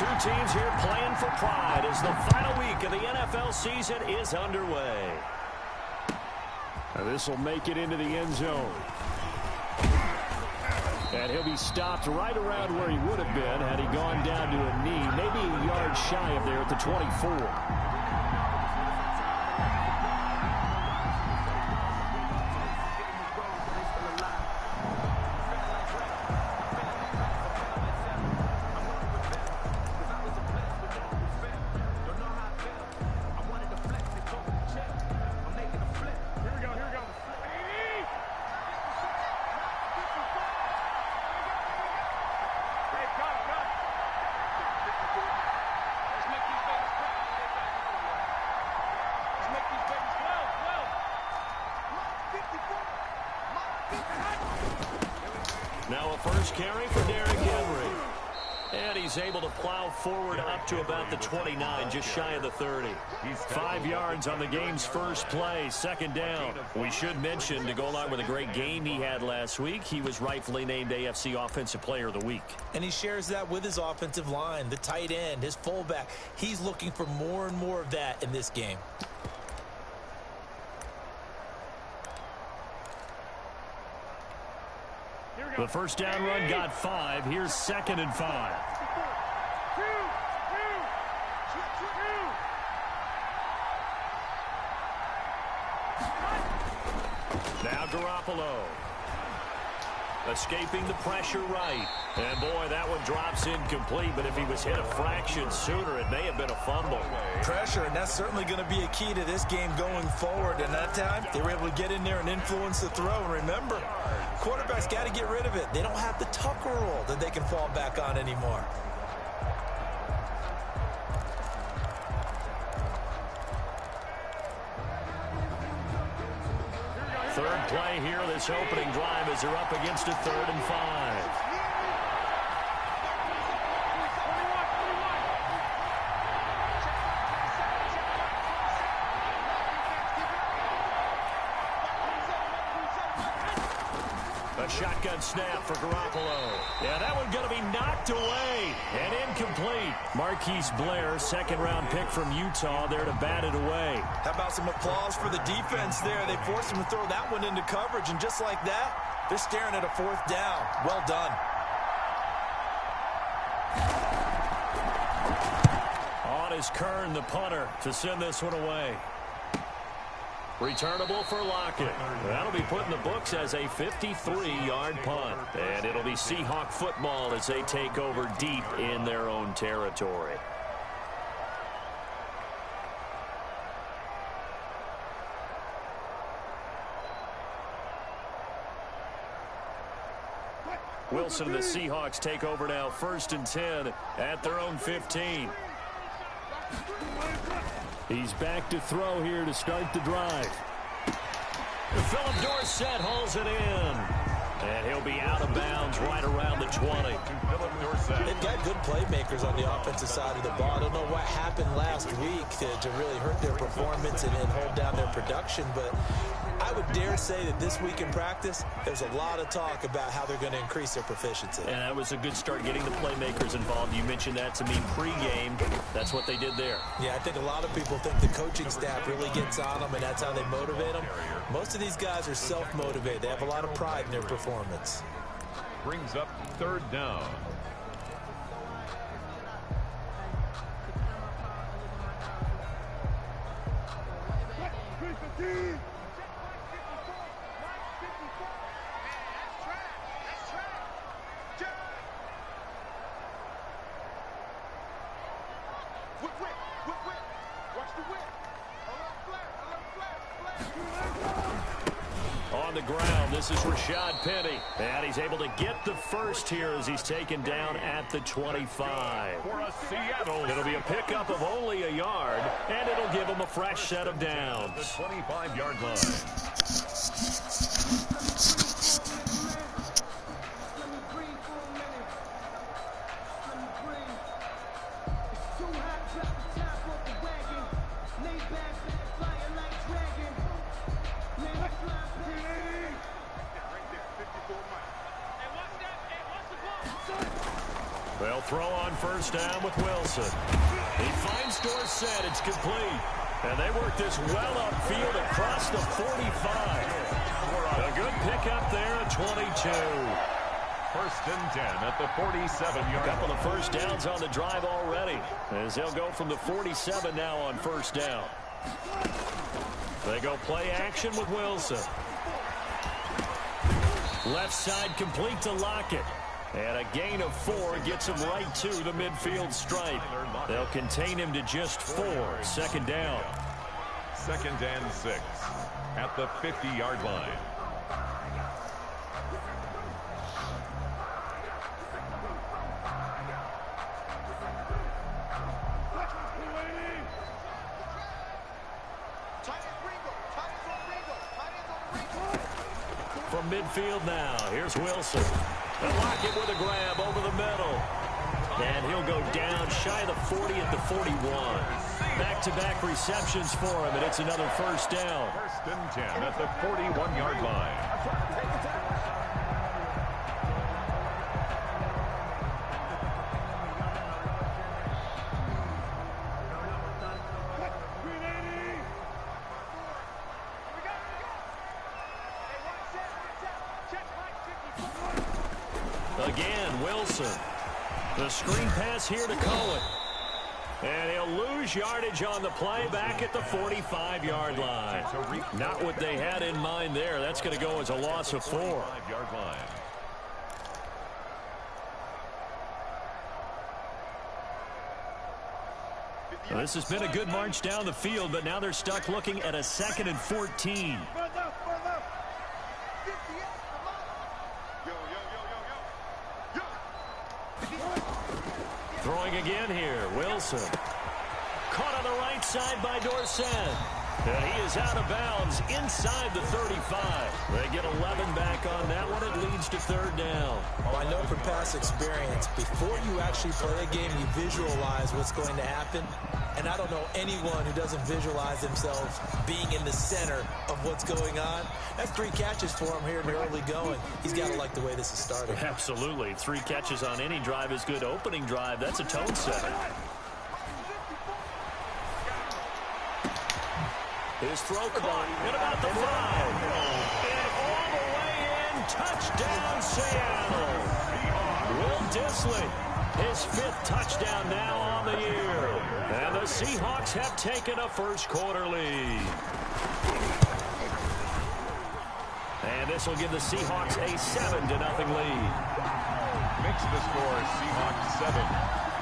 two teams here playing for pride as the final week of the NFL season is underway. This will make it into the end zone. And he'll be stopped right around where he would have been had he gone down to a knee, maybe a yard shy of there at the 24. Now a first carry for Derrick Henry. And he's able to plow forward up to about the 29, just shy of the 30. 5 yards on the game's first play, second down. We should mention, to go along with a great game he had last week, he was rightfully named AFC Offensive Player of the Week. And he shares that with his offensive line, the tight end, his fullback. He's looking for more and more of that in this game. The first down run got 5. Here's 2nd and 5. Now Garoppolo. Escaping the pressure right. And boy, that one drops incomplete, but if he was hit a fraction sooner, it may have been a fumble. Pressure, and that's certainly going to be a key to this game going forward. And that time, they were able to get in there and influence the throw. And remember, quarterbacks got to get rid of it. They don't have the Tucker rule that they can fall back on anymore. Third play here, this opening drive as they're up against a 3rd and 5. A shotgun snap for Garoppolo. Yeah, that one's going to be knocked away and incomplete. Marquise Blair, 2nd-round pick from Utah, there to bat it away. How about some applause for the defense there? They forced him to throw that one into coverage, and just like that, they're staring at a 4th down. Well done. On is Kern, the punter, to send this one away. Returnable for Lockett. That'll be put in the books as a 53-yard punt. And it'll be Seahawk football as they take over deep in their own territory. Wilson and the Seahawks take over now, 1st and 10 at their own 15. He's back to throw here to start the drive. Philip Dorsett hauls it in. And he'll be out of bounds right around the 20. They've got good playmakers on the offensive side of the ball. I don't know what happened last week to really hurt their performance and hold down their production, but I would dare say that this week in practice, there's a lot of talk about how they're going to increase their proficiency. And that was a good start getting the playmakers involved. You mentioned that to me pregame. That's what they did there. Yeah, I think a lot of people think the coaching staff really gets on them, and that's how they motivate them. Most of these guys are self-motivated. They have a lot of pride in their performance. Brings up 3rd down. On the ground, this is Rashad Penny. And he's able to get the first here as he's taken down at the 25. It'll be a pickup of only a yard, and it'll give him a fresh set of downs. The 25-yard line. They'll throw on first down with Wilson. He finds Dorsett. It's complete. And they work this well upfield across the 45. A good pickup there at 22. First and 10 at the 47-yard line. A couple of first downs on the drive already, as they'll go from the 47 now on first down. They go play action with Wilson. Left side complete to Lockett. And a gain of 4 gets him right to the midfield stripe. They'll contain him to just 4. Second down. Second and 6 at the 50-yard line. From midfield now, here's Wilson. And Lockett with a grab over the middle. And he'll go down shy of the 40 at the 41. Back-to-back receptions for him, and it's another first down. First and 10 at the 41-yard line. Again, Wilson. The screen pass here to Cohen. And he'll lose yardage on the play back at the 45-yard line. Not what they had in mind there. That's going to go as a loss of 4. 5-yard line. Well, this has been a good march down the field, but now they're stuck looking at a 2nd and 14. Throwing again here, Wilson. Caught on the right side by Dorsett. And he is out of bounds inside the 35. They get 11 back on that one. It leads to third down. Well, I know from past experience, before you actually play a game, you visualize what's going to happen. And I don't know anyone who doesn't visualize themselves being in the center of what's going on. That's 3 catches for him here in the early going. He's got to like the way this is starting. Absolutely. 3 catches on any drive is good. Opening drive, that's a tone setter. His throw caught at about the 5. And all the way in, touchdown Seattle. Will Dissly, his 5th touchdown now on the year. And the Seahawks have taken a first-quarter lead. And this will give the Seahawks a 7-0 lead. Makes the score Seahawks 7,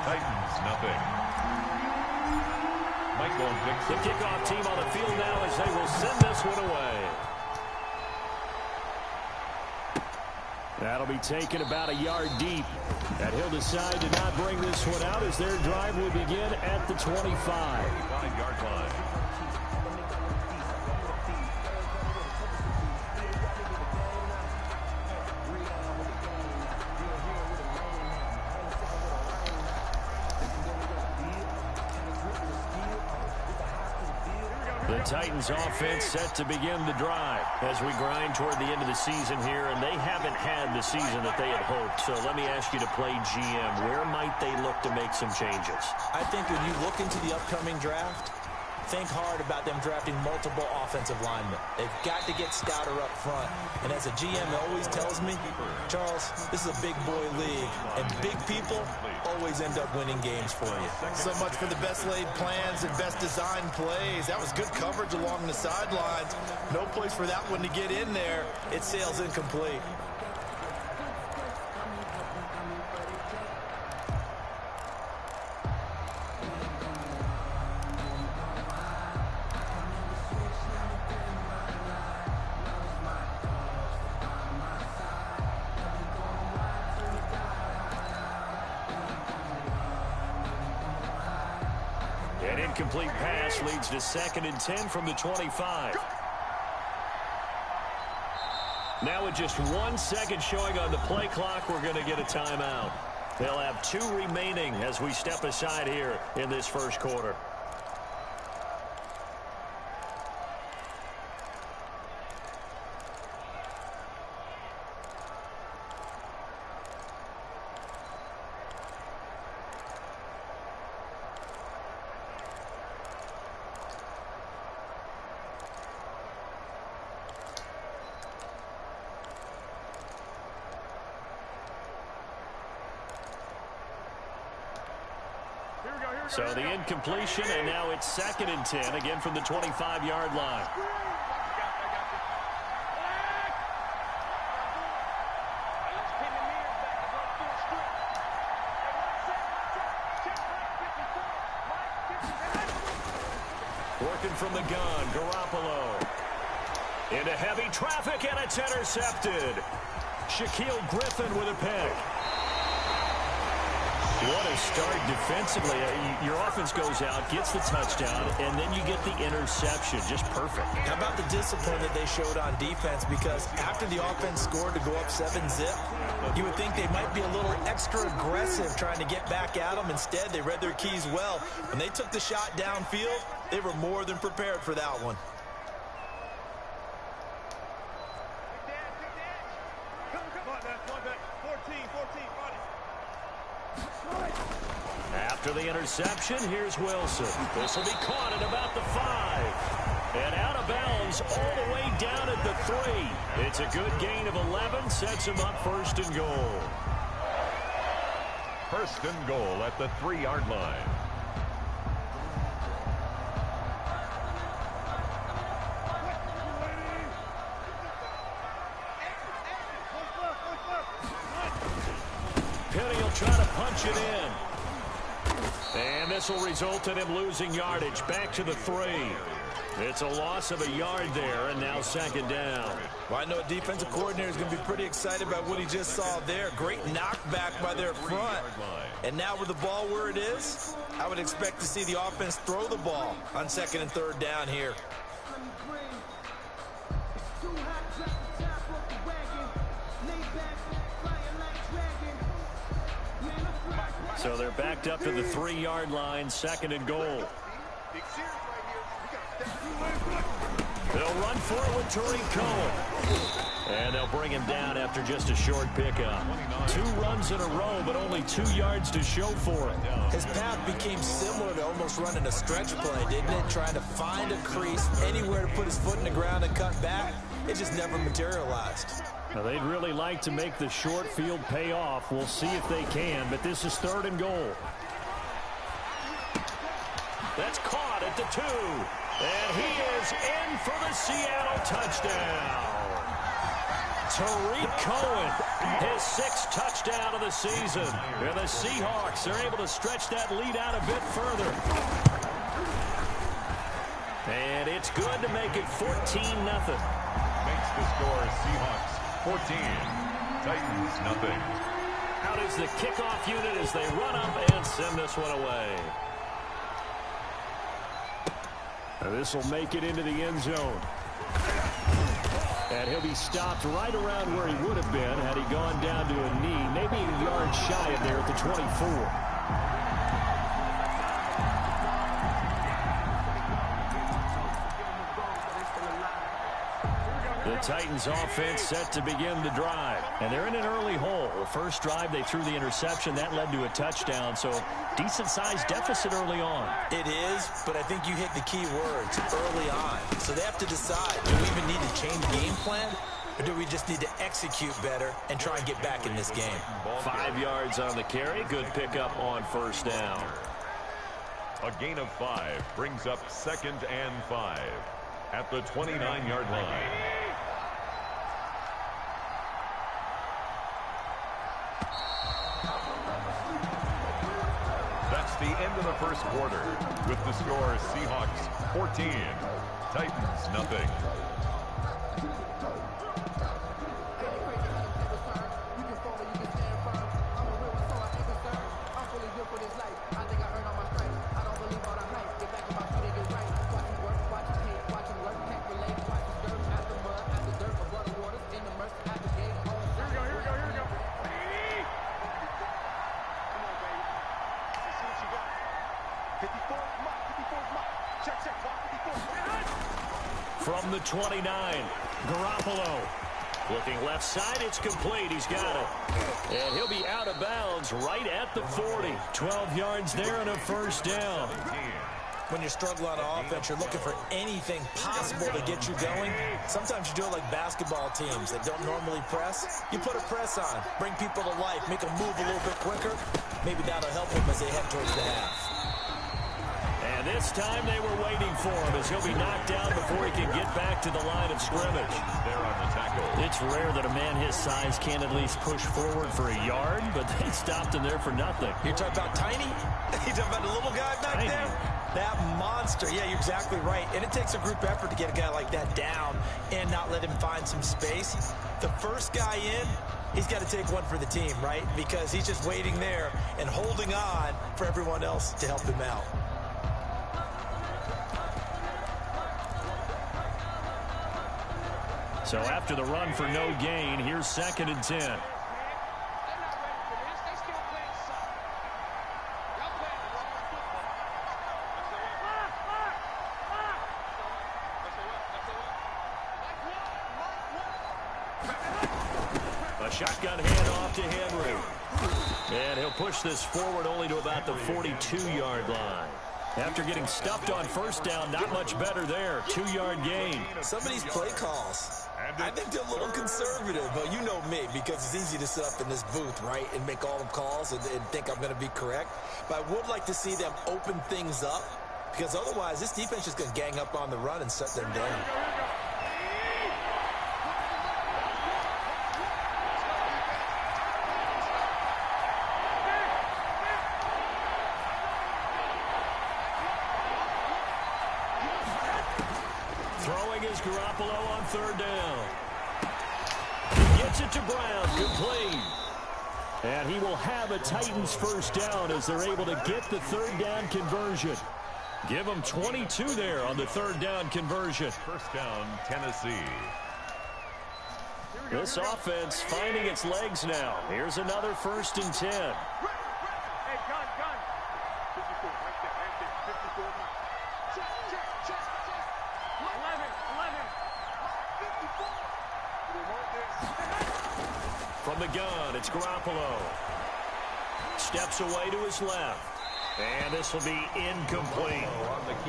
Titans nothing. Michael Dixon. The kickoff team on the field now as they will send this one away. That'll be taken about a yard deep. And he'll decide to not bring this one out as their drive will begin at the 25. 25-yard line. The Titans offense set to begin the drive as we grind toward the end of the season here, and they haven't had the season that they had hoped. So let me ask you to play GM. Where might they look to make some changes? I think when you look into the upcoming draft, think hard about them drafting multiple offensive linemen. They've got to get stouter up front. And as a GM always tells me, Charles, this is a big boy league, and big people always end up winning games for you. So much for the best laid plans and best designed plays. That was good coverage along the sidelines. No place for that one to get in there. It sails incomplete. An incomplete pass leads to 2nd and 10 from the 25. Now with just 1 second showing on the play clock, we're going to get a timeout. They'll have 2 remaining as we step aside here in this first quarter. So the incompletion, and now it's 2nd and 10, again from the 25-yard line. Working from the gun, Garoppolo. Into heavy traffic, and it's intercepted. Shaquille Griffin with a pick. What a start defensively. Your offense goes out, gets the touchdown, and then you get the interception. Just perfect. How about the discipline that they showed on defense? Because after the offense scored to go up 7-zip, you would think they might be a little extra aggressive trying to get back at them. Instead, they read their keys well. When they took the shot downfield, they were more than prepared for that one. After the interception, here's Wilson. This will be caught at about the 5. And out of bounds all the way down at the 3. It's a good gain of 11, sets him up 1st and goal. 1st and goal at the 3-yard line. Penny will try to punch it in. And this will result in him losing yardage. Back to the 3. It's a loss of a yard there, and now 2nd down. Well, I know a defensive coordinator is going to be pretty excited about what he just saw there. Great knockback by their front. And now with the ball where it is, I would expect to see the offense throw the ball on 2nd and 3rd down here. So they're backed up to the 3-yard line, 2nd and goal. They'll run for it with Tariq Cohen. And they'll bring him down after just a short pickup. 2 runs in a row, but only 2 yards to show for it. His path became similar to almost running a stretch play, didn't it? Trying to find a crease, anywhere to put his foot in the ground and cut back. It just never materialized. Now, they'd really like to make the short field pay off. We'll see if they can, but this is 3rd and goal. That's caught at the 2. And he is in for the Seattle touchdown. Tariq Cohen, his 6th touchdown of the season. And the Seahawks are able to stretch that lead out a bit further. And it's good to make it 14-0. Makes the score Seahawks 14, Titans nothing. Out is the kickoff unit as they run up and send this one away. Now this will make it into the end zone. And he'll be stopped right around where he would have been had he gone down to a knee, maybe a yard shy of there at the 24. The Titans offense set to begin the drive. And they're in an early hole. The first drive, they threw the interception. That led to a touchdown. So decent-sized deficit early on. It is, but I think you hit the key words, early on. So they have to decide, do we even need to change game plan? Or do we just need to execute better and try and get back in this game? 5 yards on the carry. Good pickup on 1st down. A gain of 5 brings up 2nd and 5 at the 29-yard line. That's the end of the first quarter. With the score, Seahawks 14, Titans nothing. From the 29, Garoppolo. Looking left side, it's complete. He's got it. And he'll be out of bounds right at the 40. 12 yards there and a 1st down. When you're struggling on offense, you're looking for anything possible to get you going. Sometimes you do it like basketball teams that don't normally press. You put a press on, bring people to life, make them move a little bit quicker. Maybe that'll help them as they head towards the half. And this time they were waiting for him as he'll be knocked down before he can get back to the line of scrimmage. There on the tackle. It's rare that a man his size can't at least push forward for a yard, but they stopped him there for nothing. You're talking about tiny? You're talking about the little guy back there? That monster. Yeah, you're exactly right. And it takes a group effort to get a guy like that down and not let him find some space. The first guy in, he's got to take one for the team, right? Because he's just waiting there and holding on for everyone else to help him out. So after the run for no gain, here's 2nd and 10. A shotgun handoff to Henry. And he'll push this forward only to about the 42-yard line. After getting stuffed on first down, not much better there. 2-yard gain. Some of these play calls, I think they're a little conservative, but you know me, because it's easy to sit up in this booth, right, and make all the calls and think I'm going to be correct. But I would like to see them open things up, because otherwise this defense is going to gang up on the run and shut them down. Throwing is Garoppolo on 3rd down. He gets it to Brown, complete. And he will have a Titans first down as they're able to get the 3rd down conversion. Give them 22 there on the 3rd down conversion. First down, Tennessee. This offense finding its legs now. Here's another 1st and 10. From the gun, it's Garoppolo. Steps away to his left. And this will be incomplete.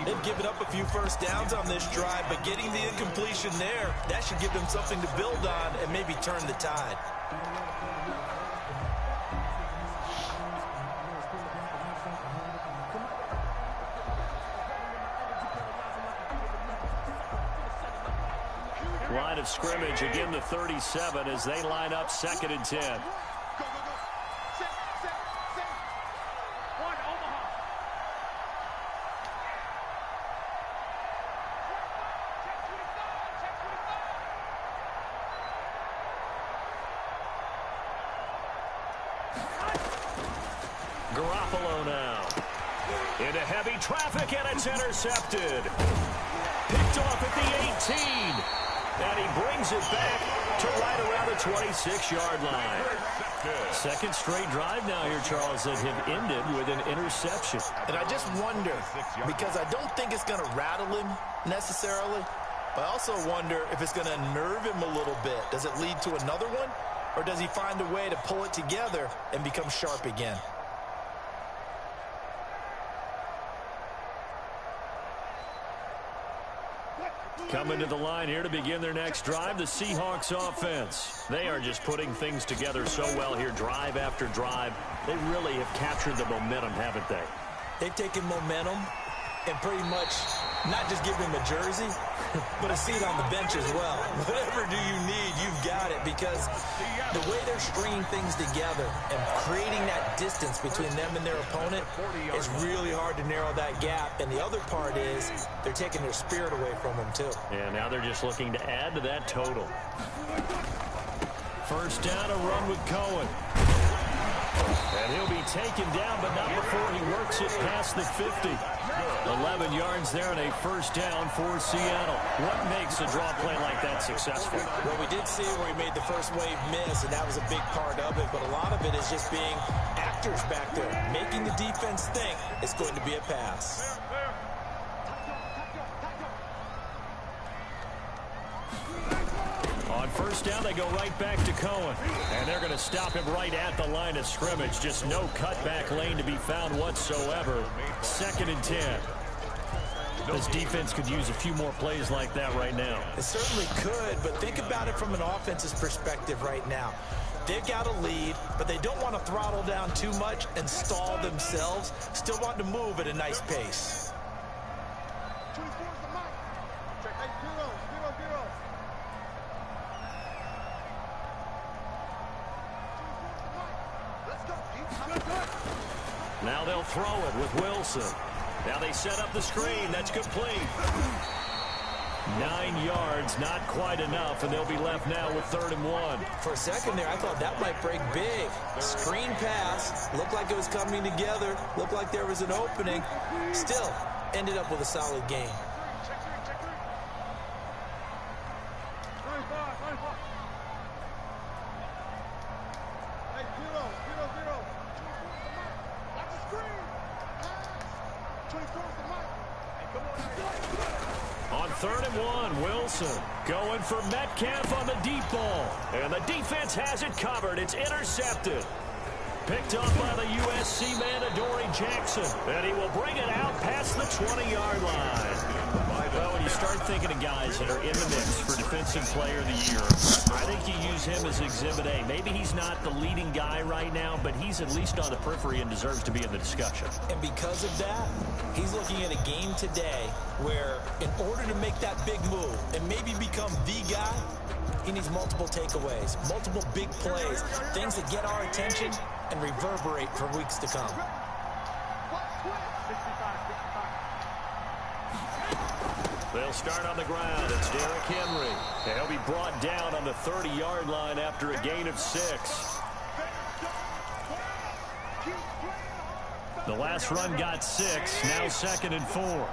They've given up a few first downs on this drive, but getting the incompletion there, that should give them something to build on and maybe turn the tide. Line of scrimmage, again the 37 as they line up 2nd and 10. Garoppolo now. Into heavy traffic, and it's intercepted. Picked off at the 18. And he brings it back to right around the 26-yard line. 2nd straight drive now here, Charles, that have ended with an interception. And I just wonder, because I don't think it's going to rattle him necessarily, but I also wonder if it's going to unnerve him a little bit. Does it lead to another one, or does he find a way to pull it together and become sharp again? Coming to the line here to begin their next drive, the Seahawks offense. They are just putting things together so well here, drive after drive. They really have captured the momentum, haven't they? They've taken momentum and pretty much not just give him a jersey, but a seat on the bench as well. Whatever do you need, you've got it, because the way they're stringing things together and creating that distance between them and their opponent is really hard to narrow that gap. And the other part is they're taking their spirit away from them too. Yeah, now they're just looking to add to that total. First down, a run with Cohen. And he'll be taken down, but not before he works it past the 50. 11 yards there and a first down for Seattle. What makes a draw play like that successful? Well, we did see where he made the first wave miss, and that was a big part of it. But a lot of it is just being actors back there, making the defense think it's going to be a pass. On first down, they go right back to Cohen. And they're going to stop him right at the line of scrimmage. Just no cutback lane to be found whatsoever. 2nd and 10. This defense could use a few more plays like that right now. It certainly could, but think about it from an offense's perspective right now. They've got a lead, but they don't want to throttle down too much and stall themselves. Still want to move at a nice pace. Now they'll throw it with Wilson. Now they set up the screen. That's complete. 9 yards, not quite enough, and they'll be left now with 3rd and 1. For a second there, I thought that might break big. Screen pass. Looked like it was coming together. Looked like there was an opening. Still, ended up with a solid game. On 3rd and 1, Wilson going for Metcalf on the deep ball. And the defense has it covered. It's intercepted. Picked up by the USC man, Adoree Jackson. And he will bring it out past the 20-yard line. Well, when you start thinking of guys that are in the mix for Defensive Player of the Year, I think you use him as Exhibit A. Maybe he's not the leading guy right now, but he's at least on the periphery and deserves to be in the discussion. And because of that, he's looking at a game today where in order to make that big move and maybe become the guy, he needs multiple takeaways, multiple big plays, things that get our attention and reverberate for weeks to come. They'll start on the ground. It's Derrick Henry. He'll be brought down on the 30-yard line after a gain of 6. The last run got 6. Now 2nd and 4.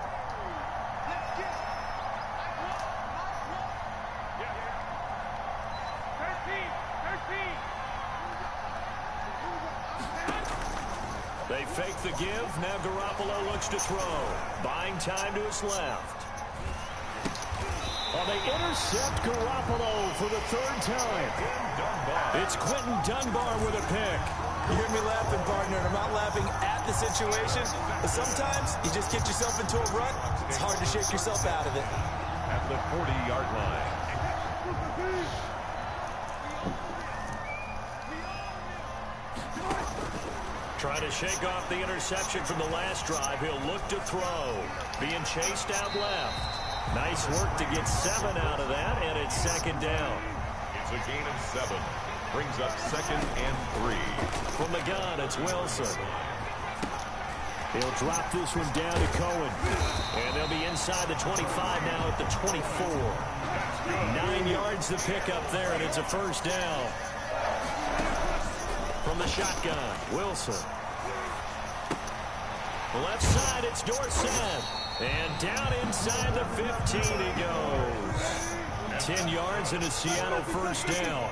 They fake the give. Now Garoppolo looks to throw. Buying time to his left. They intercept Garoppolo for the 3rd time. It's Quentin Dunbar with a pick. You hear me laughing, partner, and I'm not laughing at the situation, but sometimes you just get yourself into a rut. It's hard to shake yourself out of it. At the 40-yard line. Trying to shake off the interception from the last drive. He'll look to throw. Being chased out left. Nice work to get 7 out of that, and it's 2nd down. It's a gain of 7. Brings up 2nd and 3. From the gun, it's Wilson. He'll drop this one down to Cohen. And they'll be inside the 25 now at the 24. 9 yards to pick up there, and it's a 1st down. From the shotgun, Wilson. Left side, it's Dorsett. And down inside the 15 he goes. 10 yards and a Seattle 1st down.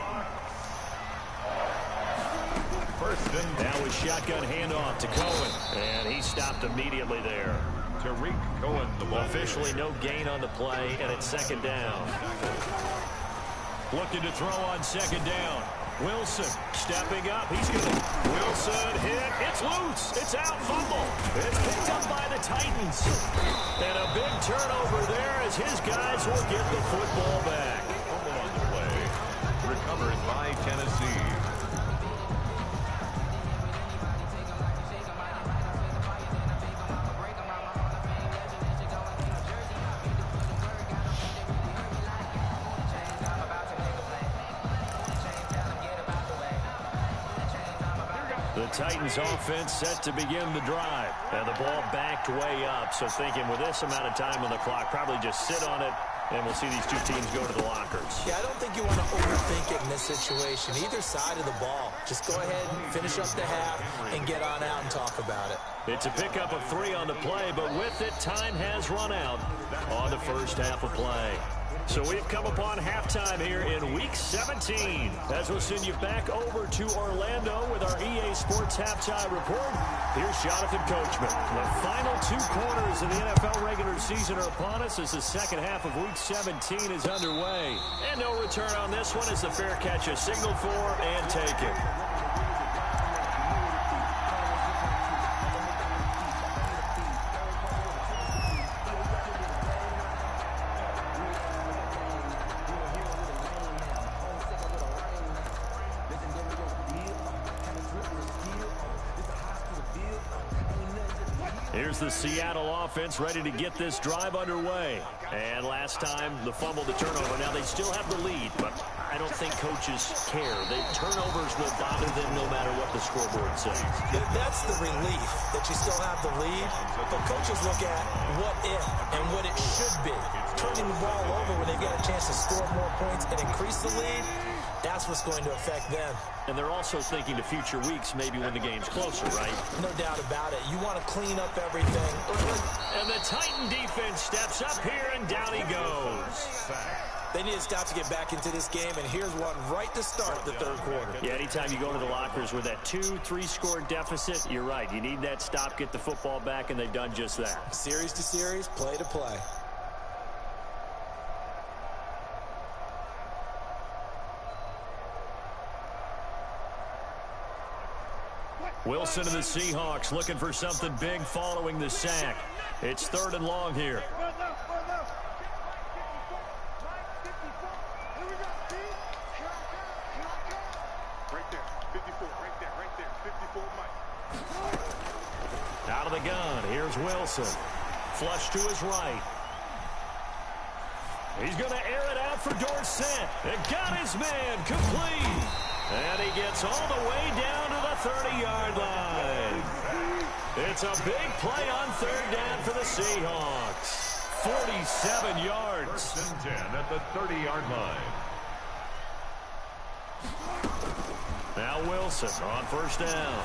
Now with shotgun handoff to Cohen. And he stopped immediately there. Tariq Cohen, the ball. Officially no gain on the play, and it's 2nd down. Looking to throw on 2nd down. Wilson stepping up. He's going to. Wilson hit. It's loose. It's out. Fumble. It's picked up by the Titans. And a big turnover there as his guys will get the football back. Fumble on the play. Recovered by Tennessee. The Titans offense set to begin the drive. And the ball backed way up. So thinking with this amount of time on the clock, probably just sit on it, and we'll see these two teams go to the lockers. Yeah, I don't think you want to overthink it in this situation. Either side of the ball. Just go ahead and finish up the half and get on out and talk about it. It's a pickup of 3 on the play, but with it, time has run out on the first half of play. So we've come upon halftime here in Week 17. As we'll send you back over to Orlando with our EA Sports Halftime Report. Here's Jonathan Coachman. The final 2 quarters of the NFL regular season are upon us as the second half of Week 17 is underway. And no return on this one as the fair catch is signaled for and taken. Here's the Seattle offense ready to get this drive underway. And last time, the fumble, the turnover. Now they still have the lead, but I don't think coaches care. Turnovers will bother them no matter what the scoreboard says. That's the relief that you still have the lead. But coaches look at what if and what it should be. Turning the ball over when they've got a chance to score more points and increase the lead, that's what's going to affect them. And they're also thinking to future weeks, maybe when the game's closer, right? No doubt about it. You want to clean up everything. And the Titan defense steps up here, and down he goes. They need a stop to get back into this game, and here's one right to start the third quarter. Yeah, anytime you go to the lockers with that 2-3 score deficit, you're right. You need that stop, get the football back, and they've done just that. Series to series, play to play. Wilson and the Seahawks looking for something big following the sack. It's 3rd and long here. Right there, 54, right there, 54, Mike. Out of the gun, here's Wilson. Flush to his right. He's going to air it out for Dorsett. It got his man complete. And he gets all the way down to the 30-yard line. It's a big play on 3rd down for the Seahawks. 47 yards. 1st and 10 at the 30-yard line. Now Wilson on 1st down.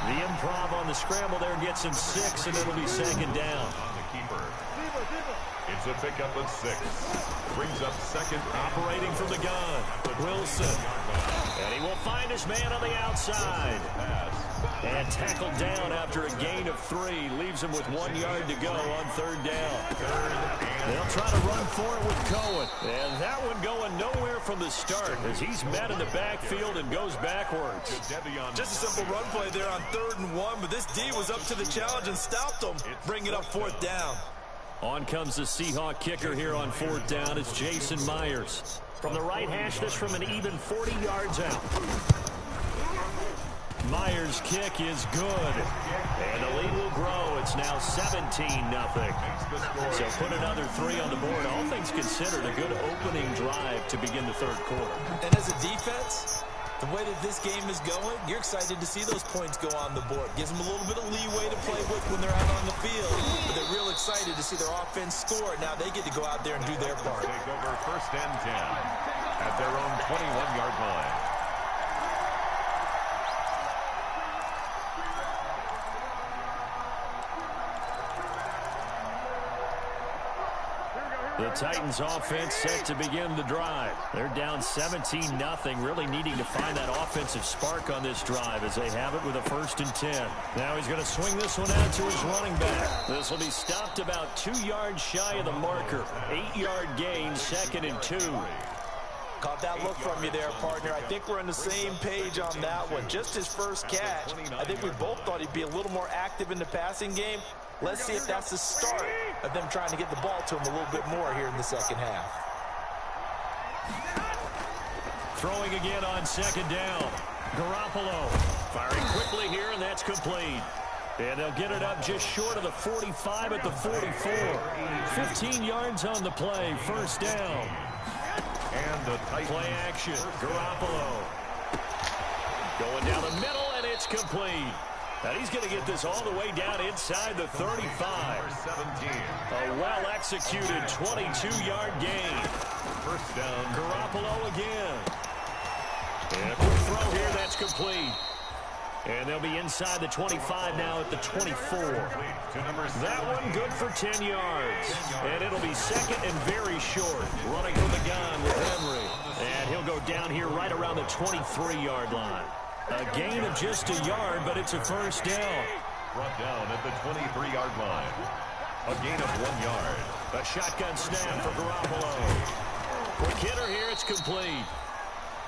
The improv on the scramble there gets him 6, and it'll be 2nd down. On the keeper. It's a pickup of 6. Brings up 2nd. Operating from the gun. Wilson. And he will find his man on the outside. And tackled down after a gain of 3. Leaves him with 1 yard to go on 3rd down. They'll try to run for it with Cohen. And that one going nowhere from the start as he's met in the backfield and goes backwards. Just a simple run play there on 3rd and 1, but this D was up to the challenge and stopped him. Bring it up 4th down. On comes the Seahawk kicker here on 4th down. It's Jason Myers. From the right hash, this from an even 40 yards out. Myers' kick is good. And the lead will grow. It's now 17-0. So put another 3 on the board. All things considered, a good opening drive to begin the 3rd quarter. And as a defense, the way that this game is going, you're excited to see those points go on the board. Gives them a little bit of leeway to play with when they're out on the field. But they're real excited to see their offense score. Now they get to go out there and do their part. Take over 1st and 10 at their own 21-yard line. The Titans offense set to begin the drive. They're down 17-0, really needing to find that offensive spark on this drive as they have it with a 1st and 10. Now he's going to swing this one out to his running back. This will be stopped about 2 yards shy of the marker. 8-yard gain, 2nd and 2. Caught that look from you there, partner. I think we're on the same page on that one. Just his first catch. I think we both thought he'd be a little more active in the passing game. Let's see if that's the start of them trying to get the ball to him a little bit more here in the 2nd half. Throwing again on 2nd down. Garoppolo firing quickly here, and that's complete. And they'll get it up just short of the 45 at the 44. 15 yards on the play. 1st down. And the play action. Garoppolo going down the middle, and it's complete. And he's going to get this all the way down inside the 35. 17. A well-executed 22-yard gain. 1st down. Garoppolo again. And a quick throw here, that's complete. And they'll be inside the 25 now at the 24. That one good for 10 yards. And it'll be 2nd and very short. Running from the gun with Henry. And he'll go down here right around the 23-yard line. A gain of just a yard, but it's a 1st down. Brought down at the 23-yard line. A gain of 1 yard. A shotgun snap for Garoppolo. Quick hitter here, it's complete.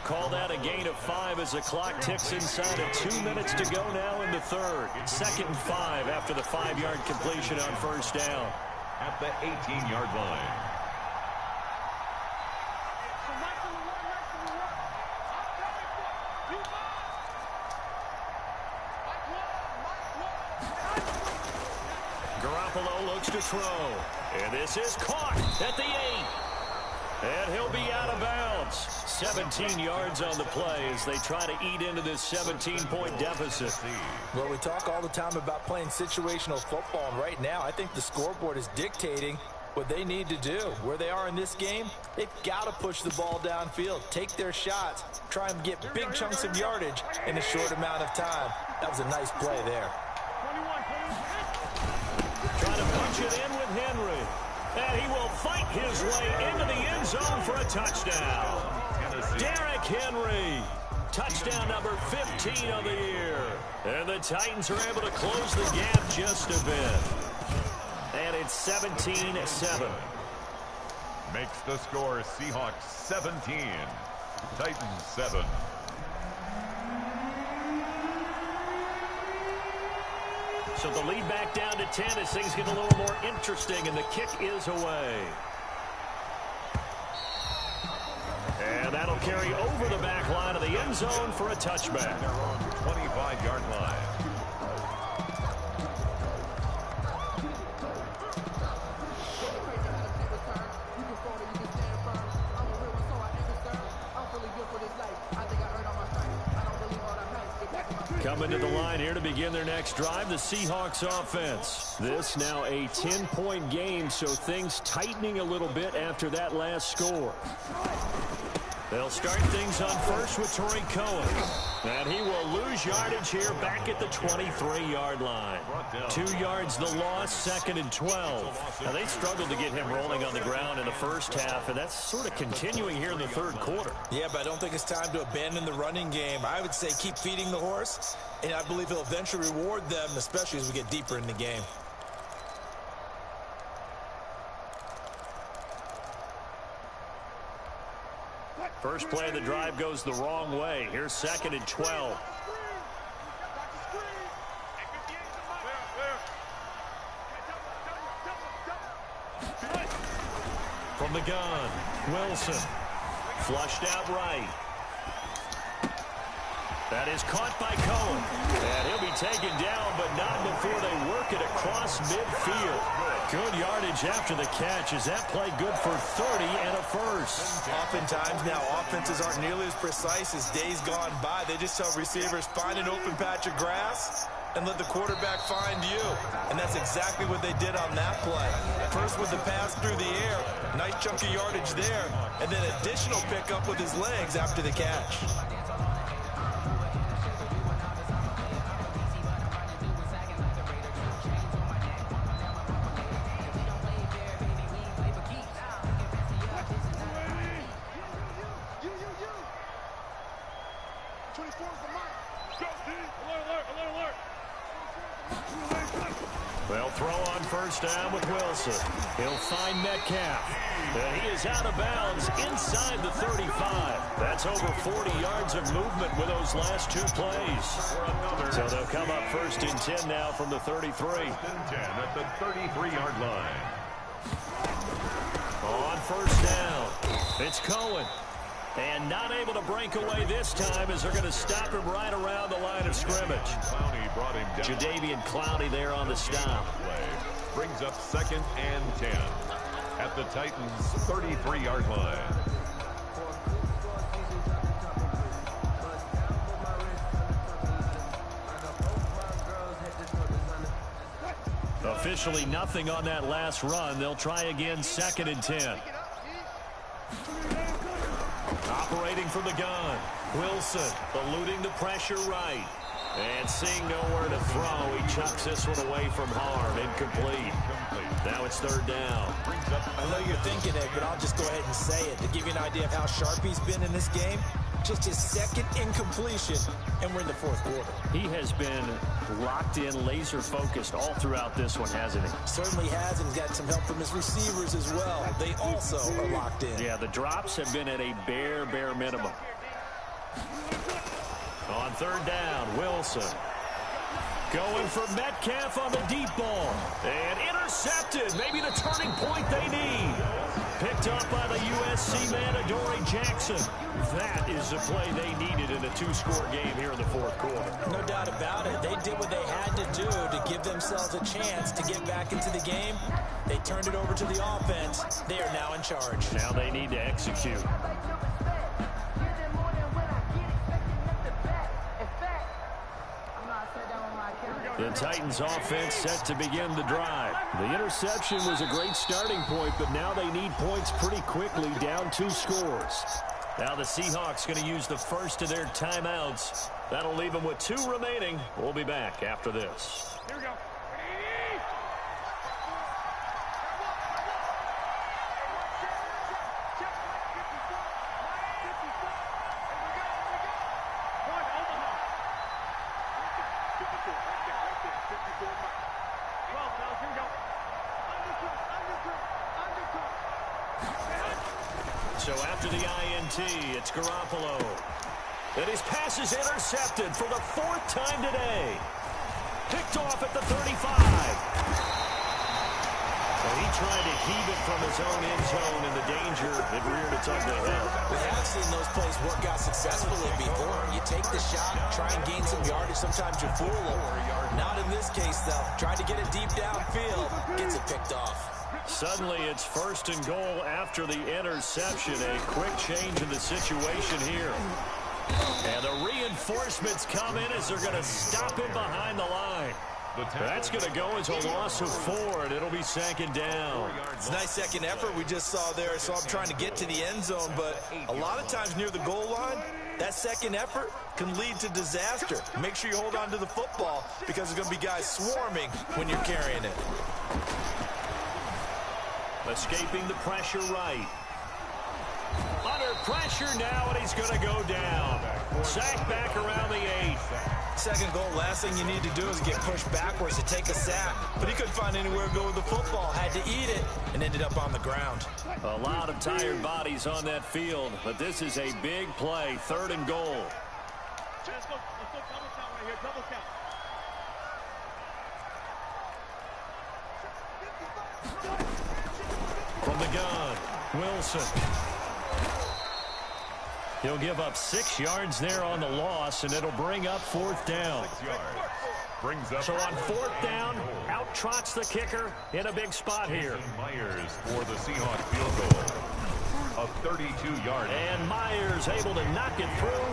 Called out a gain of 5 as the clock ticks inside of 2 minutes to go now in the 3rd. 2nd and 5 after the 5-yard completion on 1st down. At the 18-yard line. Garoppolo looks to throw. And this is caught at the 8. And he'll be out of bounds. 17 yards on the play as they try to eat into this 17-point deficit. Well, we talk all the time about playing situational football, and right now I think the scoreboard is dictating what they need to do. Where they are in this game, they've got to push the ball downfield, take their shots, try and get big chunks of yardage in a short amount of time. That was a nice play there. Trying to punch it in with Henry. And he will fight his way into the end zone for a touchdown. Derrick Henry. Touchdown number 15 of the year. And the Titans are able to close the gap just a bit. And it's 17-7. Makes the score Seahawks 17, Titans 7. So the lead back down to 10 as things get a little more interesting, and the kick is away. And that'll carry over the back line of the end zone for a touchback. They're on the 25-yard line. Coming to the line here to begin their next drive, the Seahawks offense. This now a 10-point game, so things tightening a little bit after that last score. They'll start things on first with Torrey Cohen. And he will lose yardage here back at the 23-yard line. 2 yards the loss, 2nd and 12. Now, they struggled to get him rolling on the ground in the first half, and that's sort of continuing here in the third quarter. Yeah, but I don't think it's time to abandon the running game. I would say keep feeding the horse, and I believe he'll eventually reward them, especially as we get deeper in the game. First play of the drive goes the wrong way. Here's 2nd and 12. From the gun, Wilson. Flushed out right. That is caught by Cohen. And he'll be taken down, but not before they work it across midfield. Good yardage after the catch. Is that play good for 30 and a first? Oftentimes now, offenses aren't nearly as precise as days gone by. They just tell receivers, find an open patch of grass and let the quarterback find you. And that's exactly what they did on that play. First with the pass through the air, nice chunk of yardage there, and then additional pickup with his legs after the catch. They'll throw on first down with Wilson. He'll find Metcalf. And he is out of bounds inside the 35. That's over 40 yards of movement with those last 2 plays. So they'll come up first and 10 now from the 33. First and 10 at the 33-yard line. On first down, it's Cohen. And not able to break away this time as they're going to stop him right around the line of scrimmage. Clowney brought him down. Jadeveon Clowney there on the stop. Brings up 2nd and 10 at the Titans' 33-yard line. Officially nothing on that last run. They'll try again, 2nd and 10. Operating from the gun, Wilson eluding the pressure right. And seeing nowhere to throw, he chucks this one away from harm. Incomplete. Now it's 3rd down. I know you're thinking it, but I'll just go ahead and say it. To give you an idea of how sharp he's been in this game, just his 2nd incompletion, and we're in the 4th quarter. He has been locked in, laser-focused all throughout this one, hasn't he? Certainly has, and he's got some help from his receivers as well. They also are locked in. Yeah, the drops have been at a bare minimum. On 3rd down, Wilson. Going for Metcalf on the deep ball. And intercepted. Maybe the turning point they need. Picked up by the USC man, Adoree Jackson. That is the play they needed in a two-score game here in the fourth quarter. No doubt about it. They did what they had to do to give themselves a chance to get back into the game. They turned it over to the offense. They are now in charge. Now they need to execute. The Titans offense set to begin the drive. The interception was a great starting point, but now they need points pretty quickly, down 2 scores. Now the Seahawks going to use the first of their timeouts. That'll leave them with 2 remaining. We'll be back after this. Here we go. So after the INT, it's Garoppolo. And his pass is intercepted for the 4th time today. Picked off at the 35. And he tried to heave it from his own end zone, and the danger, it reared its ugly head. We have seen those plays work out successfully before. You take the shot, try and gain some yardage. Sometimes you fool them. Not in this case, though. Trying to get it deep downfield, gets it picked off. Suddenly, it's 1st and goal after the interception. A quick change in the situation here. And the reinforcements come in as they're going to stop him behind the line. That's going to go as a loss of 4, and it'll be 2nd down. It's a nice second effort we just saw there. So I'm trying to get to the end zone, but a lot of times near the goal line, that second effort can lead to disaster. Make sure you hold on to the football because there's going to be guys swarming when you're carrying it. Escaping the pressure right. Under pressure now, and he's going to go down. Sack back around the 8. Second goal, last thing you need to do is get pushed backwards to take a sack. But he couldn't find anywhere to go with the football. Had to eat it and ended up on the ground. A lot of tired bodies on that field, but this is a big play. 3rd and goal. Let's go double count right here. Double count. From the gun, Wilson. He'll give up 6 yards there on the loss, and it'll bring up 4th down. 6 yards. Brings up. So on 4th down, out trots the kicker in a big spot here. Myers for the Seahawks field goal. A 32-yard. And Myers able to knock it through.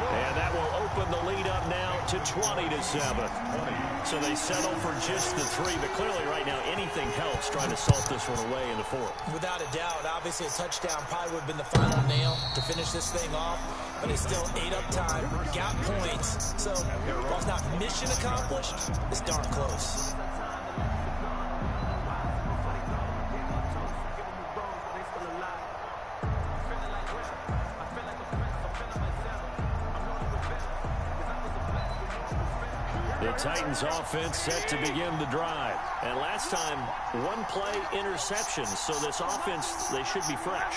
And that will open the lead up now to 20-7. So they settle for just the 3. But clearly right now anything helps trying to salt this one away in the 4th. Without a doubt, obviously a touchdown probably would have been the final nail to finish this thing off. But it's still ate up time, got points. So while it's not mission accomplished, it's darn close. The Titans offense set to begin the drive. And last time, 1-play interception. So this offense, they should be fresh.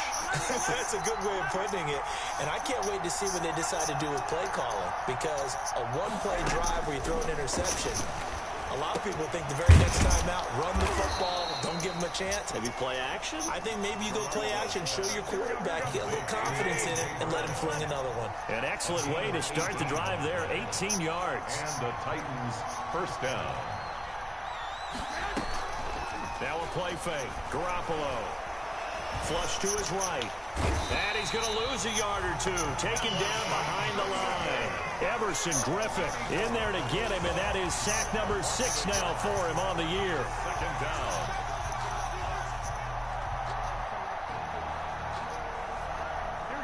That's a good way of putting it. And I can't wait to see what they decide to do with play calling. Because a 1-play drive where you throw an interception, a lot of people think the very next time out, run the football, don't give them a chance. Maybe play action? I think maybe you go play action, show your quarterback, get a little confidence in it, and let him fling another one. An excellent way to start the drive there, 18 yards. And the Titans first down. Now a play fake. Garoppolo. Flush to his right. And he's going to lose a yard or 2. Taken down behind the line. Everson Griffin in there to get him, and that is sack number 6 now for him on the year. 2nd down.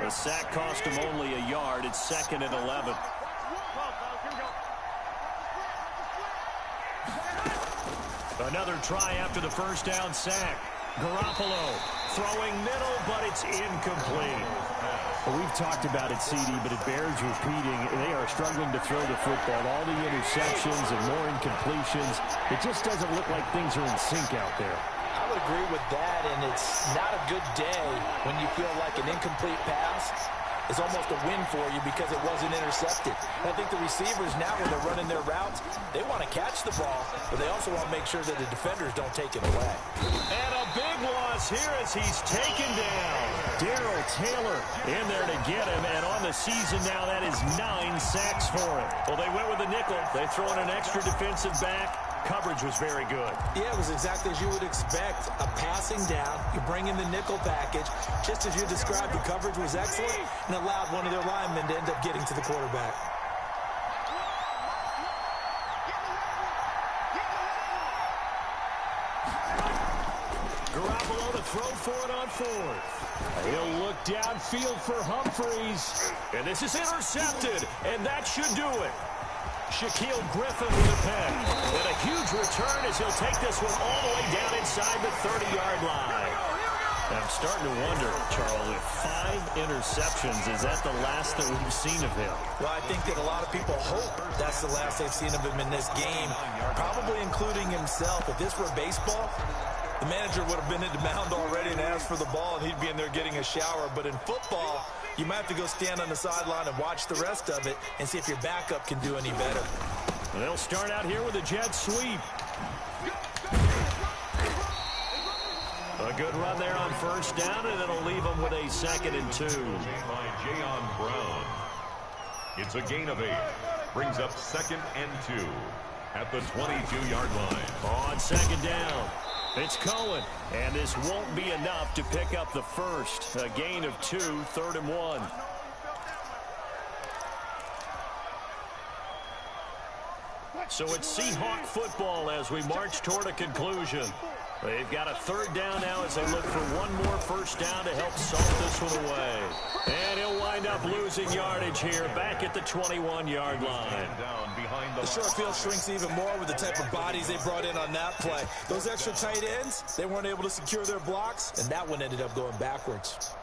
The sack cost him only a yard. It's 2nd and 11. Another try after the first down sack. Garoppolo throwing middle, but it's incomplete. Well, we've talked about it, CD, but it bears repeating. They are struggling to throw the football. All the interceptions and more incompletions. It just doesn't look like things are in sync out there. I would agree with that, and it's not a good day when you feel like an incomplete pass is almost a win for you because it wasn't intercepted. And I think the receivers now, when they're running their routes, they want to catch the ball, but they also want to make sure that the defenders don't take it away. And a big loss here as he's taken down. Darrell Taylor in there to get him, and on the season now, that is 9 sacks for him. Well, they went with a nickel. They throw in an extra defensive back. Coverage was very good. Yeah, it was exactly as you would expect. A passing down, you bring in the nickel package. Just as you described, the coverage was excellent and allowed one of their linemen to end up getting to the quarterback. Garoppolo to throw for it on fourth. He'll look downfield for Humphreys. And this is intercepted, and that should do it. Shaquille Griffin with a pick. And a huge return as he'll take this one all the way down inside the 30-yard line. And I'm starting to wonder, Charles, if 5 interceptions, is that the last that we've seen of him? Well, I think that a lot of people hope that's the last they've seen of him in this game, probably including himself. If this were baseball, the manager would have been at the mound already and asked for the ball, and he'd be in there getting a shower. But in football, you might have to go stand on the sideline and watch the rest of it and see if your backup can do any better. They'll start out here with a jet sweep. A good run there on first down, and it'll leave them with a 2nd and 2. By Jayon Brown. It's a gain of 8. Brings up 2nd and 2 at the 22-yard line. On 2nd down, it's Cohen, and this won't be enough to pick up the first. A gain of 2, 3rd and 1. So it's Seahawk football as we march toward a conclusion. They've got a 3rd down now as they look for one more first down to help salt this one away. And he'll wind up losing yardage here back at the 21-yard line. The short field shrinks even more with the type of bodies they brought in on that play. Those extra tight ends, they weren't able to secure their blocks, and that one ended up going backwards.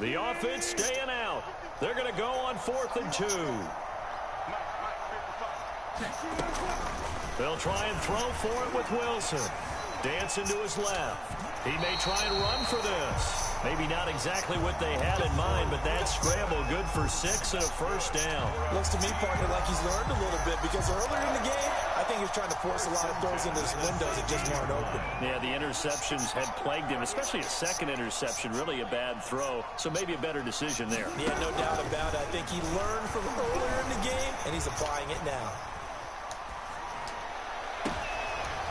The offense staying out. They're going to go on 4th and 2. They'll try and throw for it with Wilson. Dancing to his left. He may try and run for this. Maybe not exactly what they had in mind, but that scramble good for 6 and a first down. Looks to me, partner, like he's learned a little bit because earlier in the game, I think he was trying to force a lot of throws into his windows that just weren't open. Yeah, the interceptions had plagued him, especially a 2nd interception, really a bad throw. So maybe a better decision there. Yeah, no doubt about it. I think he learned from earlier in the game, and he's applying it now.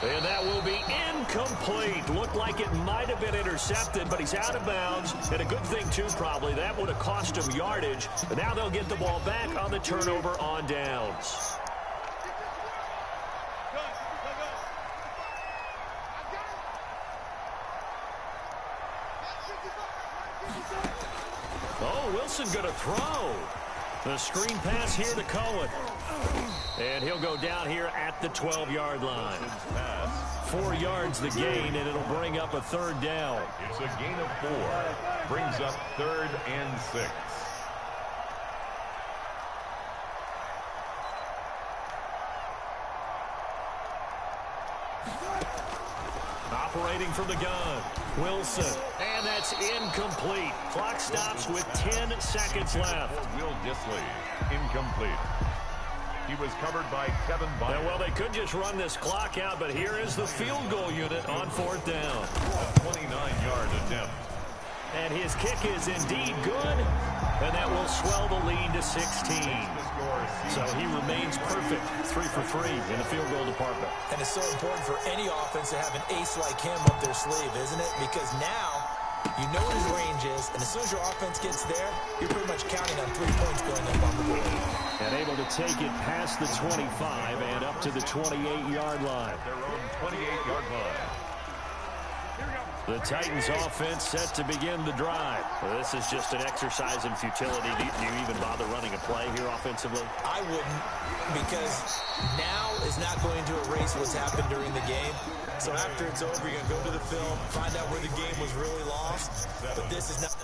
And that will be incomplete. Looked like it might have been intercepted, but he's out of bounds. And a good thing, too, probably. That would have cost him yardage. But now they'll get the ball back on the turnover on downs. Oh, Wilson going to throw. The screen pass here to Cohen. And he'll go down here at the 12-yard line. 4 yards the gain, and it'll bring up a 3rd down. It's a gain of 4. Brings up 3rd and 6. Operating from the gun, Wilson. And that's incomplete. Clock stops with 10 seconds left. Will Dissly, incomplete. He was covered by Kevin Byard. Yeah, well, they could just run this clock out, but here is the field goal unit on 4th down. A 29-yard attempt. And his kick is indeed good, and that will swell the lead to 16. So he remains perfect, 3 for 3 in the field goal department. And it's so important for any offense to have an ace like him up their sleeve, isn't it? Because now you know what his range is, and as soon as your offense gets there, you're pretty much counting on 3 points going up on the board. And able to take it past the 25 and up to the 28-yard line. Their own 28-yard line. The Titans offense set to begin the drive. Well, this is just an exercise in futility. Do you even bother running a play here offensively? I wouldn't, because now is not going to erase what's happened during the game. So after it's over, you're going to go to the film, find out where the game was really lost. But this is not...